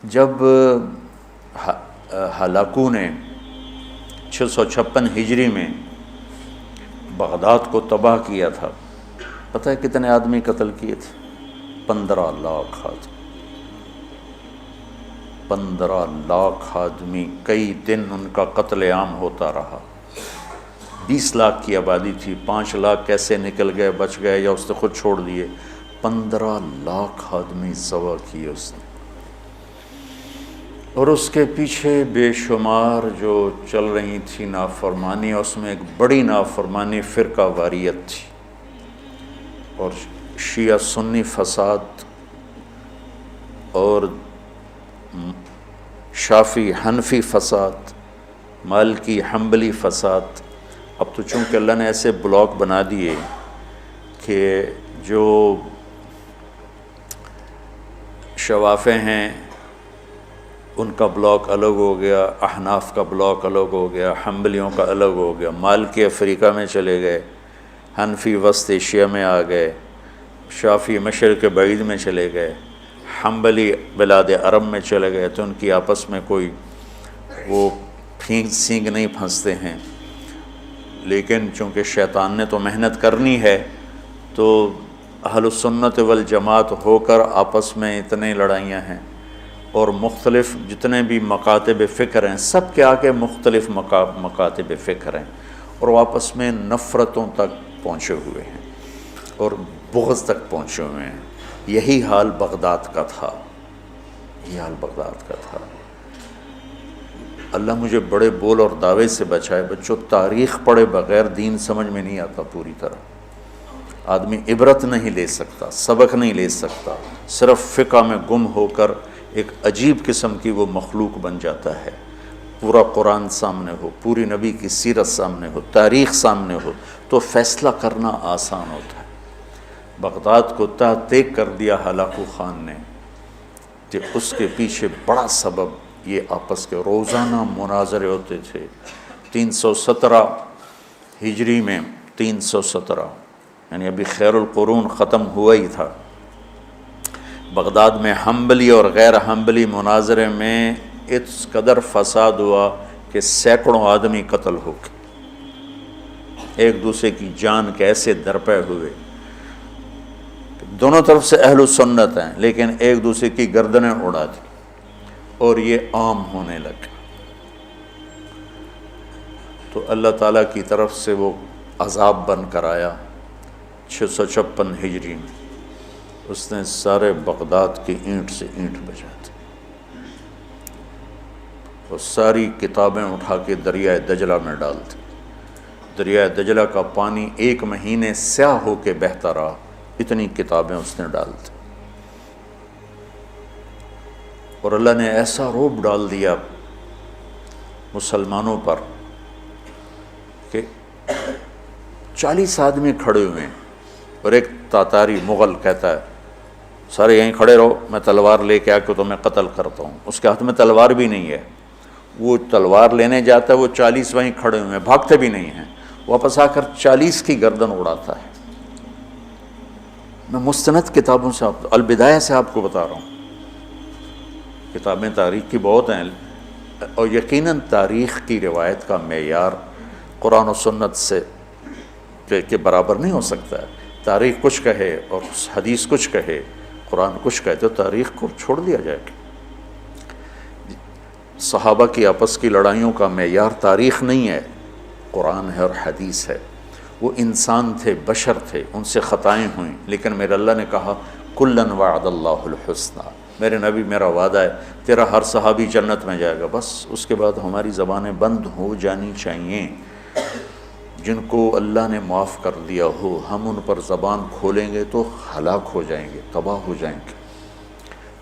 جب ہلاکو نے 656 ہجری میں بغداد کو تباہ کیا تھا، پتہ ہے کتنے آدمی قتل کیے تھے؟ 15 لاکھ آدمی۔ 15 لاکھ آدمی، کئی دن ان کا قتل عام ہوتا رہا۔ 20 لاکھ کی آبادی تھی، 5 لاکھ کیسے نکل گئے، بچ گئے یا اس نے خود چھوڑ دیے۔ 15 لاکھ آدمی ذبح کیے اس نے، اور اس کے پیچھے بے شمار جو چل رہی تھی نافرمانی، اس میں ایک بڑی نافرمانی فرقہ واریت تھی، اور شیعہ سنی فساد اور شافعی حنفی فساد، مالکی حنبلی فساد۔ اب تو چونکہ اللہ نے ایسے بلاک بنا دیے کہ جو شوافع ہیں ان کا بلاک الگ ہو گیا، احناف کا بلاک الگ ہو گیا، حنبلیوں کا الگ ہو گیا، مالکی افریقہ میں چلے گئے، حنفی وسط ایشیا میں آ گئے، شافعی مشرق بعید میں چلے گئے، حنبلی بلاد عرب میں چلے گئے، تو ان کی آپس میں کوئی وہ پھینک سینگ نہیں پھنستے ہیں۔ لیکن چونکہ شیطان نے تو محنت کرنی ہے، تو اہل السنت والجماعت ہو کر آپس میں اتنے لڑائیاں ہیں، اور مختلف جتنے بھی مکاتب فکر ہیں سب کے آگے مختلف مکاتب فکر ہیں، اور وہ آپس میں نفرتوں تک پہنچے ہوئے ہیں اور بغض تک پہنچے ہوئے ہیں۔ یہی حال بغداد کا تھا، یہی حال بغداد کا تھا۔ اللہ مجھے بڑے بول اور دعوے سے بچائے۔ بچوں، تاریخ پڑھے بغیر دین سمجھ میں نہیں آتا پوری طرح۔ آدمی عبرت نہیں لے سکتا، سبق نہیں لے سکتا، صرف فقہ میں گم ہو کر ایک عجیب قسم کی وہ مخلوق بن جاتا ہے۔ پورا قرآن سامنے ہو، پوری نبی کی سیرت سامنے ہو، تاریخ سامنے ہو، تو فیصلہ کرنا آسان ہوتا ہے۔ بغداد کو تحقیق کر دیا ہلاکو خان نے، کہ اس کے پیچھے بڑا سبب یہ آپس کے روزانہ مناظرے ہوتے تھے۔ 317 ہجری میں، 317 یعنی ابھی خیر القرون ختم ہوا ہی تھا، بغداد میں حنبلی اور غیر حنبلی مناظرے میں اس قدر فساد ہوا کہ سینکڑوں آدمی قتل ہو گئے، ایک دوسرے کی جان کے ایسے درپے ہوئے۔ دونوں طرف سے اہل سنت ہیں، لیکن ایک دوسرے کی گردنیں اڑا دی، اور یہ عام ہونے لگا۔ تو اللہ تعالیٰ کی طرف سے وہ عذاب بن کر آیا 656 ہجری میں۔ اس نے سارے بغداد کی اینٹ سے اینٹ بجا دی، اور ساری کتابیں اٹھا کے دریائے دجلہ میں ڈال دی۔ دریائے دجلہ کا پانی 1 مہینے سیاہ ہو کے بہتا رہا، اتنی کتابیں اس نے ڈال دی۔ اور اللہ نے ایسا رعب ڈال دیا مسلمانوں پر کہ 40 آدمی کھڑے ہوئے ہیں، اور ایک تاتاری مغل کہتا ہے سارے یہیں کھڑے رہو، میں تلوار لے کے آ کے تمہیں قتل کرتا ہوں۔ اس کے ہاتھ میں تلوار بھی نہیں ہے، وہ تلوار لینے جاتا ہے، وہ 40 وہیں کھڑے ہوئے ہیں، بھاگتے بھی نہیں ہیں، واپس آ کر 40 کی گردن اڑاتا ہے۔ میں مستند کتابوں سے البدایہ سے آپ کو بتا رہا ہوں، کتابیں تاریخ کی بہت ہیں، اور یقیناً تاریخ کی روایت کا معیار قرآن و سنت سے کے برابر نہیں ہو سکتا ہے۔ تاریخ کچھ کہے اور حدیث کچھ کہے، قرآن کچھ کہے، تو تاریخ کو چھوڑ دیا جائے گا۔ صحابہ کی آپس کی لڑائیوں کا معیار تاریخ نہیں ہے، قرآن ہے اور حدیث ہے۔ وہ انسان تھے، بشر تھے، ان سے خطائیں ہوئیں، لیکن میرے اللہ نے کہا کُلًا وعد اللہ الحسنى، میرے نبی میرا وعدہ ہے تیرا ہر صحابی جنت میں جائے گا۔ بس اس کے بعد ہماری زبانیں بند ہو جانی چاہیے۔ جن کو اللہ نے معاف کر دیا ہو، ہم ان پر زبان کھولیں گے تو ہلاک ہو جائیں گے، تباہ ہو جائیں گے۔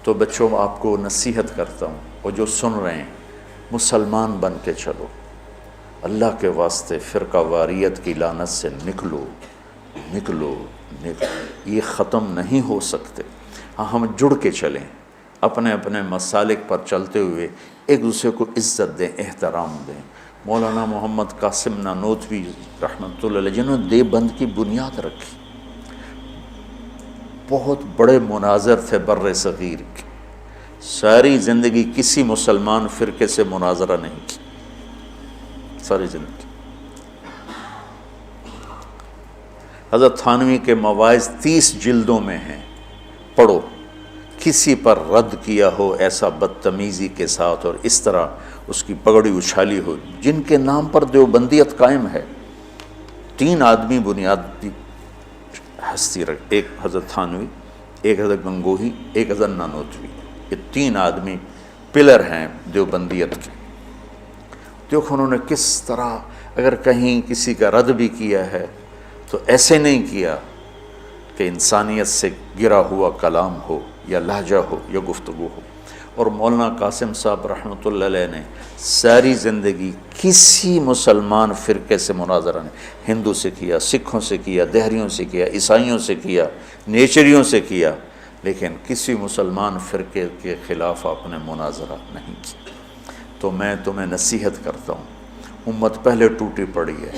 تو بچوں، آپ کو نصیحت کرتا ہوں، اور جو سن رہے ہیں، مسلمان بن کے چلو، اللہ کے واسطے فرقہ واریت کی لعنت سے نکلو نکلو نکلو، یہ ختم نہیں ہو سکتے۔ ہاں، ہم جڑ کے چلیں، اپنے اپنے مسالک پر چلتے ہوئے ایک دوسرے کو عزت دیں، احترام دیں۔ مولانا محمد قاسم نانوتوی رحمۃ اللہ علیہ، جنہوں نے دیوبند کی بنیاد رکھی، بہت بڑے مناظر تھے بر صغیر کے، ساری زندگی کسی مسلمان فرقے سے مناظرہ نہیں کی، ساری زندگی۔ حضرت تھانوی کے مواعظ 30 جلدوں میں ہیں، پڑھو۔ کسی پر رد کیا ہو ایسا بدتمیزی کے ساتھ اور اس طرح اس کی پگڑی اچھالی ہو، جن کے نام پر دیوبندیت قائم ہے۔ 3 آدمی بنیادی ہستی رکھ، ایک حضرت تھانوی، ایک حضرت گنگوہی، ایک حضرت نانوتوی، یہ 3 آدمی پلر ہیں دیوبندیت کے۔ دیکھو انہوں نے کس طرح، اگر کہیں کسی کا رد بھی کیا ہے تو ایسے نہیں کیا کہ انسانیت سے گرا ہوا کلام ہو یا لہجہ ہو یا گفتگو ہو۔ اور مولانا قاسم صاحب رحمۃ اللہ علیہ نے ساری زندگی کسی مسلمان فرقے سے مناظرہ نہیں، ہندو سے کیا، سکھوں سے کیا، دہریوں سے کیا، عیسائیوں سے کیا، نیچریوں سے کیا، لیکن کسی مسلمان فرقے کے خلاف آپ نے مناظرہ نہیں کیا۔ تو میں تمہیں نصیحت کرتا ہوں، امت پہلے ٹوٹی پڑی ہے،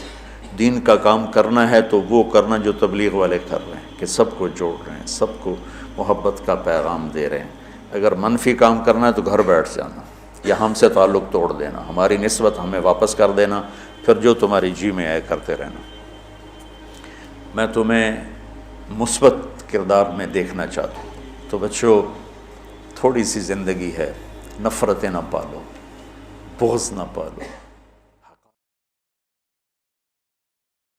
دین کا کام کرنا ہے تو وہ کرنا جو تبلیغ والے کر رہے ہیں، کہ سب کو جوڑ رہے ہیں، سب کو محبت کا پیغام دے رہے ہیں۔ اگر منفی کام کرنا ہے تو گھر بیٹھ جانا، یا ہم سے تعلق توڑ دینا، ہماری نسبت ہمیں واپس کر دینا، پھر جو تمہاری جی میں آئے کرتے رہنا۔ میں تمہیں مثبت کردار میں دیکھنا چاہتا ہوں۔ تو بچوں، تھوڑی سی زندگی ہے، نفرتیں نہ پالو، بغض نہ پالو،